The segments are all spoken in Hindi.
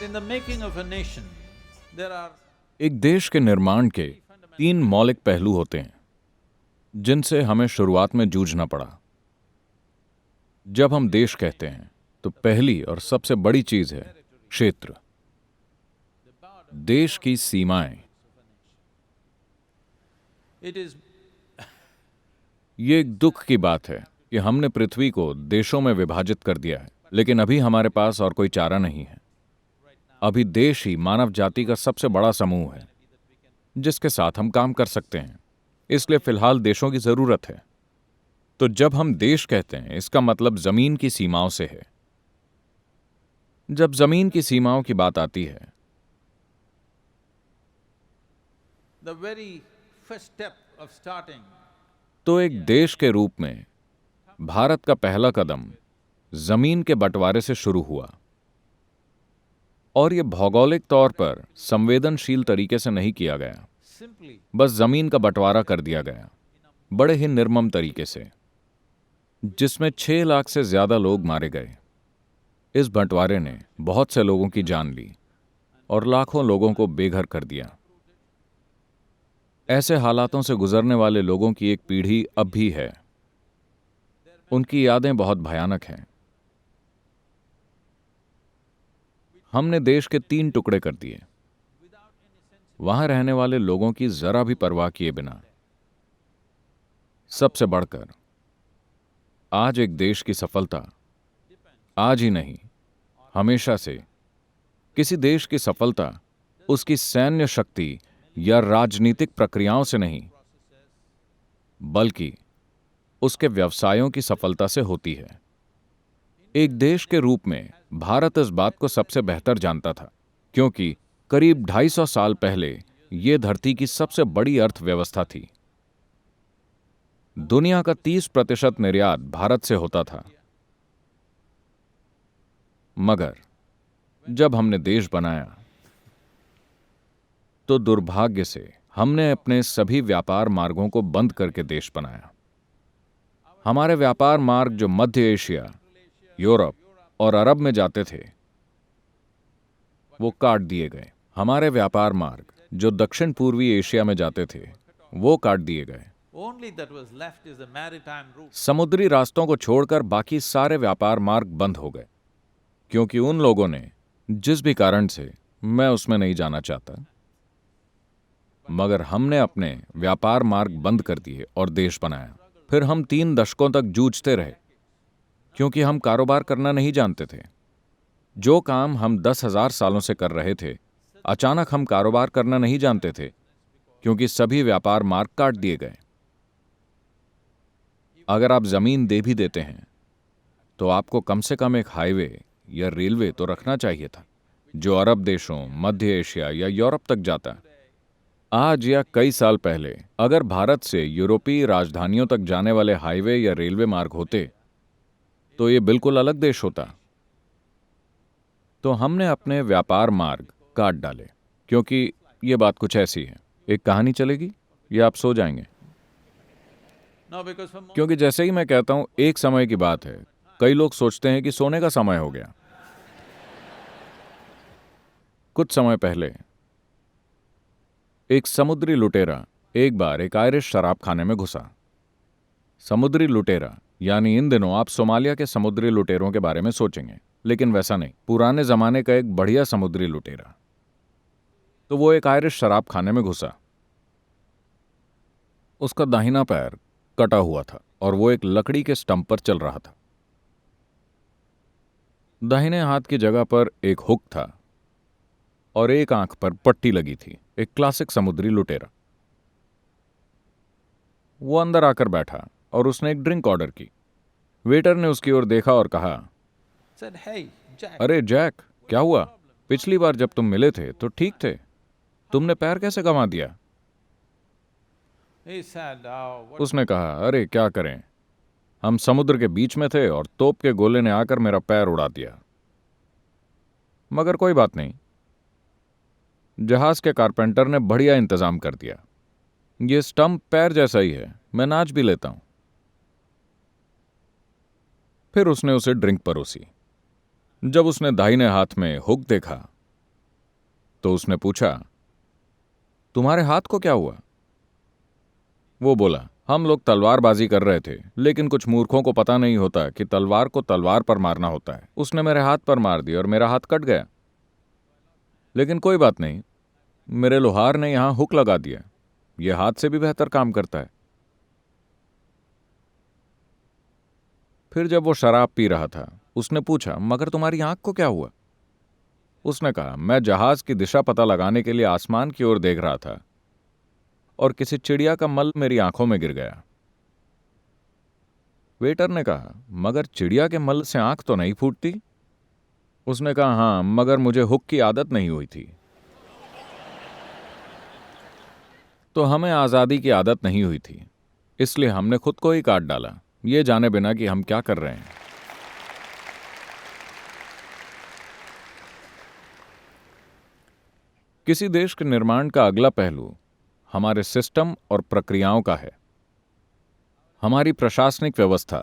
in the making of a nation, there are एक देश के निर्माण के 3 मौलिक पहलू होते हैं जिनसे हमें शुरुआत में जूझना पड़ा। जब हम देश कहते हैं तो पहली और सबसे बड़ी चीज है क्षेत्र, देश की सीमाएं। it is ये एक दुख की बात है कि हमने पृथ्वी को देशों में विभाजित कर दिया है, लेकिन अभी हमारे पास और कोई चारा नहीं है। अभी देश ही मानव जाति का सबसे बड़ा समूह है जिसके साथ हम काम कर सकते हैं, इसलिए फिलहाल देशों की जरूरत है। तो जब हम देश कहते हैं इसका मतलब जमीन की सीमाओं से है। जब जमीन की सीमाओं की बात आती है the very first step of starting तो एक देश के रूप में भारत का पहला कदम जमीन के बंटवारे से शुरू हुआ। और यह भौगोलिक तौर पर संवेदनशील तरीके से नहीं किया गया, simply बस जमीन का बंटवारा कर दिया गया बड़े ही निर्मम तरीके से, जिसमें 6 लाख से ज्यादा लोग मारे गए। इस बंटवारे ने बहुत से लोगों की जान ली और लाखों लोगों को बेघर कर दिया। ऐसे हालातों से गुजरने वाले लोगों की एक पीढ़ी अब भी है। उनकी यादें बहुत भयानक हैं। हमने देश के 3 टुकड़े कर दिए, वहां रहने वाले लोगों की जरा भी परवाह किए बिना। सबसे बढ़कर आज एक देश की सफलता आज ही नहीं, हमेशा से किसी देश की सफलता उसकी सैन्य शक्ति या राजनीतिक प्रक्रियाओं से नहीं, बल्कि उसके व्यवसायों की सफलता से होती है। एक देश के रूप में भारत इस बात को सबसे बेहतर जानता था, क्योंकि करीब 250 साल पहले यह धरती की सबसे बड़ी अर्थव्यवस्था थी। दुनिया का 30% निर्यात भारत से होता था। मगर जब हमने देश बनाया तो दुर्भाग्य से हमने अपने सभी व्यापार मार्गों को बंद करके देश बनाया। हमारे व्यापार मार्ग जो मध्य एशिया, यूरोप और अरब में जाते थे, वो काट दिए गए। हमारे व्यापार मार्ग जो दक्षिण पूर्वी एशिया में जाते थे, वो काट दिए गए। only that was left is the maritime route. समुद्री रास्तों को छोड़कर बाकी सारे व्यापार मार्ग बंद हो गए, क्योंकि उन लोगों ने, जिस भी कारण से मैं उसमें नहीं जाना चाहता, मगर हमने अपने व्यापार मार्ग बंद कर दिए और देश बनाया। फिर हम 3 दशकों तक जूझते रहे, क्योंकि हम कारोबार करना नहीं जानते थे। जो काम हम 10,000 सालों से कर रहे थे, अचानक हम कारोबार करना नहीं जानते थे, क्योंकि सभी व्यापार मार्ग काट दिए गए। अगर आप जमीन दे भी देते हैं तो आपको कम से कम एक हाईवे या रेलवे तो रखना चाहिए था, जो अरब देशों, मध्य एशिया या यूरोप तक जाता। आज या कई साल पहले अगर भारत से यूरोपीय राजधानियों तक जाने वाले हाईवे या रेलवे मार्ग होते तो ये बिल्कुल अलग देश होता। तो हमने अपने व्यापार मार्ग काट डाले, क्योंकि ये बात कुछ ऐसी है। एक कहानी चलेगी या आप सो जाएंगे? No, because for क्योंकि जैसे ही मैं कहता हूं एक समय की बात है, कई लोग सोचते हैं कि सोने का समय हो गया। कुछ समय पहले एक समुद्री लुटेरा एक बार एक आयरिश शराब खाने में घुसा। समुद्री लुटेरा यानी इन दिनों आप सोमालिया के समुद्री लुटेरों के बारे में सोचेंगे, लेकिन वैसा नहीं, पुराने जमाने का एक बढ़िया समुद्री लुटेरा। तो वो एक आयरिश शराब खाने में घुसा। उसका दाहिना पैर कटा हुआ था और वो एक लकड़ी के स्टंप पर चल रहा था। दाहिने हाथ की जगह पर एक हुक था और एक आंख पर पट्टी लगी थी। एक क्लासिक समुद्री लुटेरा। वो अंदर आकर बैठा और उसने एक ड्रिंक ऑर्डर की। वेटर ने उसकी ओर देखा और कहा, said, hey, Jack, अरे जैक, क्या हुआ? पिछली बार जब तुम मिले थे तो ठीक थे, तुमने पैर कैसे गंवा दिया? he said, oh, what उसने कहा, अरे क्या करें, हम समुद्र के बीच में थे और तोप के गोले ने आकर मेरा पैर उड़ा दिया। मगर कोई बात नहीं, जहाज के कारपेंटर ने बढ़िया इंतजाम कर दिया। ये स्टंप पैर जैसा ही है, मैं नाच भी लेता हूं। फिर उसने उसे ड्रिंक परोसी। जब उसने दाहिने हाथ में हुक देखा तो उसने पूछा, तुम्हारे हाथ को क्या हुआ? वो बोला, हम लोग तलवारबाजी कर रहे थे, लेकिन कुछ मूर्खों को पता नहीं होता कि तलवार को तलवार पर मारना होता है। उसने मेरे हाथ पर मार दी और मेरा हाथ कट गया। लेकिन कोई बात नहीं, मेरे लोहार ने यहां हुक लगा दिया, यह हाथ से भी बेहतर काम करता है। फिर जब वो शराब पी रहा था, उसने पूछा, मगर तुम्हारी आंख को क्या हुआ? उसने कहा, मैं जहाज की दिशा पता लगाने के लिए आसमान की ओर देख रहा था और किसी चिड़िया का मल मेरी आंखों में गिर गया। वेटर ने कहा, मगर चिड़िया के मल से आंख तो नहीं फूटती? उसने कहा, हां, मगर मुझे हुक की आदत नहीं हुई थी। तो हमें आजादी की आदत नहीं हुई थी, इसलिए हमने खुद को ही काट डाला, ये जाने बिना कि हम क्या कर रहे हैं। किसी देश के निर्माण का अगला पहलू हमारे सिस्टम और प्रक्रियाओं का है। हमारी प्रशासनिक व्यवस्था,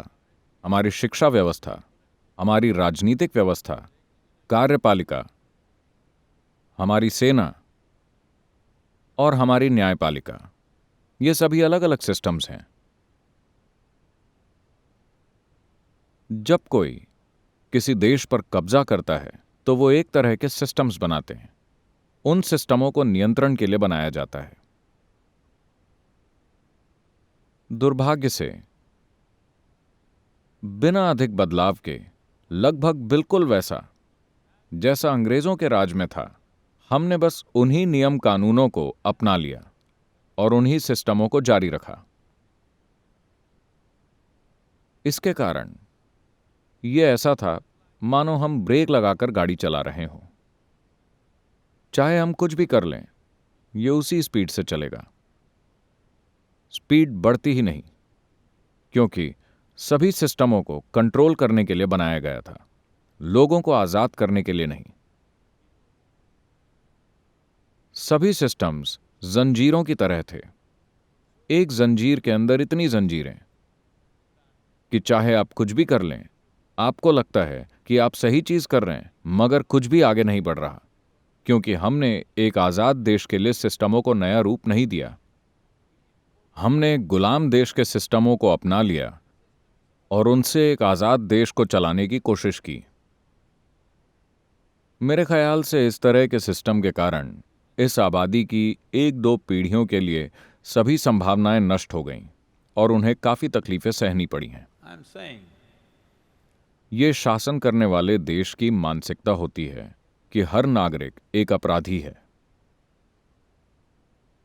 हमारी शिक्षा व्यवस्था, हमारी राजनीतिक व्यवस्था, कार्यपालिका, हमारी सेना और हमारी न्यायपालिका, ये सभी अलग अलग सिस्टम्स हैं। जब कोई किसी देश पर कब्जा करता है तो वो एक तरह के सिस्टम्स बनाते हैं। उन सिस्टमों को नियंत्रण के लिए बनाया जाता है। दुर्भाग्य से बिना अधिक बदलाव के, लगभग बिल्कुल वैसा जैसा अंग्रेजों के राज में था, हमने बस उन्हीं नियम कानूनों को अपना लिया और उन्हीं सिस्टमों को जारी रखा। इसके कारण यह ऐसा था मानो हम ब्रेक लगाकर गाड़ी चला रहे हों। चाहे हम कुछ भी कर लें, यह उसी स्पीड से चलेगा। स्पीड बढ़ती ही नहीं, क्योंकि सभी सिस्टमों को कंट्रोल करने के लिए बनाया गया था, लोगों को आजाद करने के लिए नहीं। सभी सिस्टम्स जंजीरों की तरह थे। एक जंजीर के अंदर इतनी जंजीरें कि चाहे आप कुछ भी कर लें, आपको लगता है कि आप सही चीज कर रहे हैं, मगर कुछ भी आगे नहीं बढ़ रहा, क्योंकि हमने एक आजाद देश के लिए सिस्टमों को नया रूप नहीं दिया। हमने एक गुलाम देश के सिस्टमों को अपना लिया और उनसे एक आजाद देश को चलाने की कोशिश की। मेरे ख्याल से इस तरह के सिस्टम के कारण इस आबादी की एक दो पीढ़ियों के लिए सभी संभावनाएं नष्ट हो गईं और उन्हें काफी तकलीफें सहनी पड़ी हैं। I'm saying, ये शासन करने वाले देश की मानसिकता होती है कि हर नागरिक एक अपराधी है।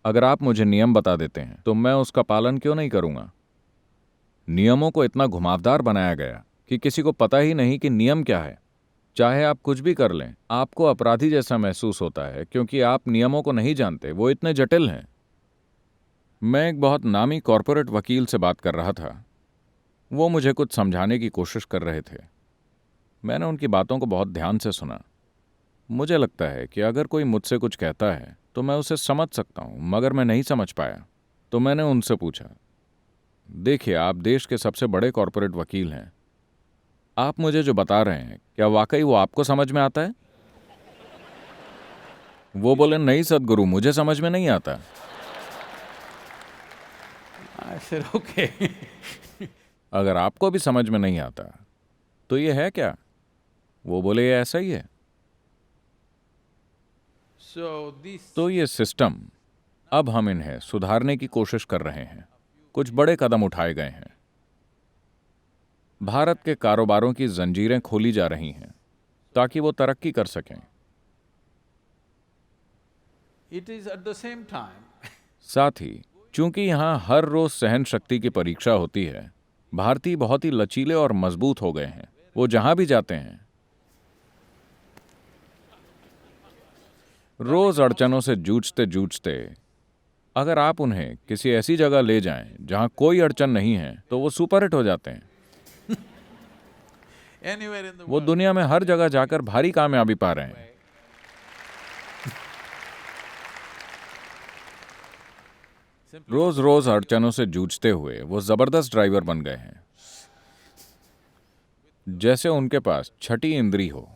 अगर आप मुझे नियम बता देते हैं तो मैं उसका पालन क्यों नहीं करूंगा? नियमों को इतना घुमावदार बनाया गया कि किसी को पता ही नहीं कि नियम क्या है। चाहे आप कुछ भी कर लें, आपको अपराधी जैसा महसूस होता है, क्योंकि आप नियमों को नहीं जानते, वो इतने जटिल हैं। मैं एक बहुत नामी कॉरपोरेट वकील से बात कर रहा था। वो मुझे कुछ समझाने की कोशिश कर रहे थे। मैंने उनकी बातों को बहुत ध्यान से सुना। मुझे लगता है कि अगर कोई मुझसे कुछ कहता है तो मैं उसे समझ सकता हूं, मगर मैं नहीं समझ पाया। तो मैंने उनसे पूछा, देखिए, आप देश के सबसे बड़े कॉरपोरेट वकील हैं, आप मुझे जो बता रहे हैं, क्या वाकई वो आपको समझ में आता है? वो बोले, नहीं सदगुरु, मुझे समझ में नहीं आता। I said, okay. अगर आपको भी समझ में नहीं आता तो ये है क्या? वो बोले, ये ऐसा ही है। So these तो ये सिस्टम, अब हम इन्हें सुधारने की कोशिश कर रहे हैं। कुछ बड़े कदम उठाए गए हैं। भारत के कारोबारों की जंजीरें खोली जा रही हैं ताकि वो तरक्की कर सकें। it is at the same time साथ ही, चूंकि यहां हर रोज सहन शक्ति की परीक्षा होती है, भारतीय बहुत ही लचीले और मजबूत हो गए हैं। वो जहां भी जाते हैं, रोज अड़चनों से जूझते जूझते अगर आप उन्हें किसी ऐसी जगह ले जाएं जहां कोई अड़चन नहीं है, तो वो सुपरहिट हो जाते हैं। anywhere in the वो world. दुनिया में हर जगह जाकर भारी कामयाबी पा रहे हैं। रोज रोज अड़चनों से जूझते हुए वो जबरदस्त ड्राइवर बन गए हैं, जैसे उनके पास छठी इंद्री हो।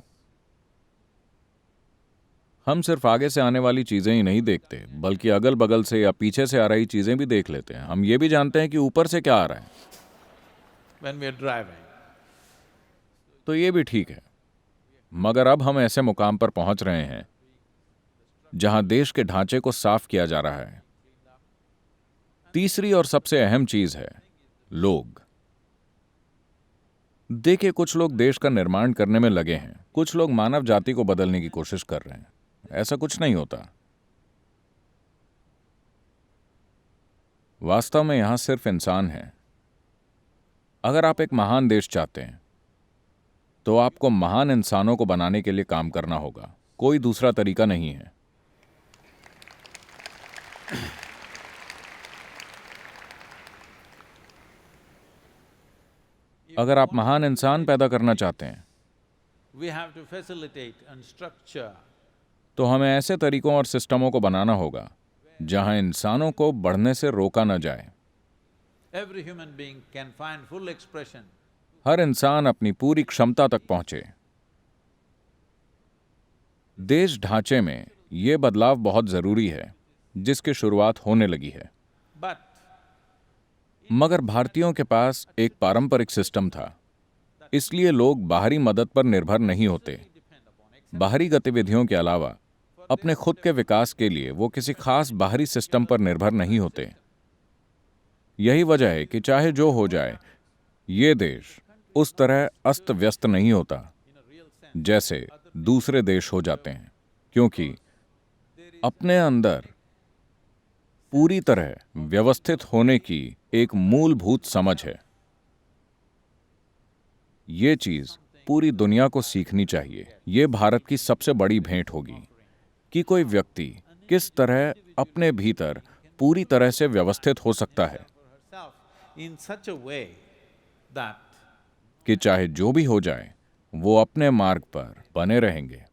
हम सिर्फ आगे से आने वाली चीजें ही नहीं देखते, बल्कि अगल बगल से या पीछे से आ रही चीजें भी देख लेते हैं। हम ये भी जानते हैं कि ऊपर से क्या आ रहा है। when we are driving. तो ये भी ठीक है, मगर अब हम ऐसे मुकाम पर पहुंच रहे हैं जहां देश के ढांचे को साफ किया जा रहा है। तीसरी और सबसे अहम चीज है लोग। देखिए, कुछ लोग देश का निर्माण करने में लगे हैं, कुछ लोग मानव जाति को बदलने की कोशिश कर रहे हैं। ऐसा कुछ नहीं होता। वास्तव में यहां सिर्फ इंसान है। अगर आप एक महान देश चाहते हैं तो आपको महान इंसानों को बनाने के लिए काम करना होगा। कोई दूसरा तरीका नहीं है। अगर आप महान इंसान पैदा करना चाहते हैं We have to facilitate and structure तो हमें ऐसे तरीकों और सिस्टमों को बनाना होगा जहां इंसानों को बढ़ने से रोका न जाए। every human being can find full expression. हर इंसान अपनी पूरी क्षमता तक पहुंचे। देश ढांचे में यह बदलाव बहुत जरूरी है, जिसकी शुरुआत होने लगी है। But मगर भारतीयों के पास एक पारंपरिक सिस्टम था, इसलिए लोग बाहरी मदद पर निर्भर नहीं होते। बाहरी गतिविधियों के अलावा अपने खुद के विकास के लिए वो किसी खास बाहरी सिस्टम पर निर्भर नहीं होते। यही वजह है कि चाहे जो हो जाए, ये देश उस तरह अस्त व्यस्त नहीं होता जैसे दूसरे देश हो जाते हैं, क्योंकि अपने अंदर पूरी तरह व्यवस्थित होने की एक मूलभूत समझ है। ये चीज पूरी दुनिया को सीखनी चाहिए। ये भारत की सबसे बड़ी भेंट होगी कि कोई व्यक्ति किस तरह अपने भीतर पूरी तरह से व्यवस्थित हो सकता है herself in such a way that कि चाहे जो भी हो जाए वो अपने मार्ग पर बने रहेंगे।